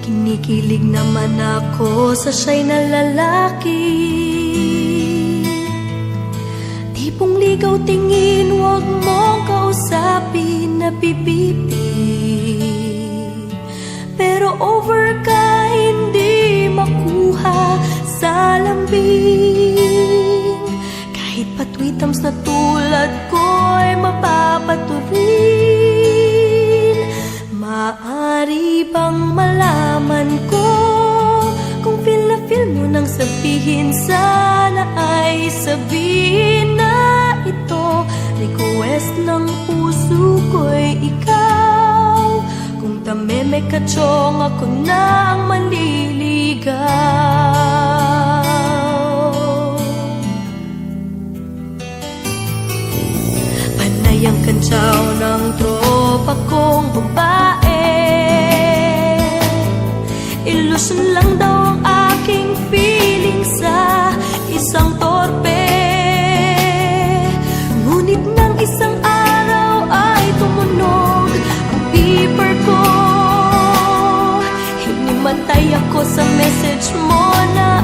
Kinikilig naman ako sa siya'y na lalaki. Tipong ligaw tingin, huwag mong kausapin na pipipi. Pero over ka, hindi makuha sa lambing. Kahit patwitams na tulad ko'y mapapaturin. Maari bang malaman ko kung feel na feel mo nang sabihin? Sana ay sabihin na ito, request ng puso ko'y ikaw. Kung tameme ka chong, ako na ang manliligaw. Panay ang kantsaw ng tropa kong babae. Ilusyon lang daw ang aking feeling sa isang torpe. Ngunit nang isang araw ay tumunog ang beeper ko. Hinimatay ako sa message mo na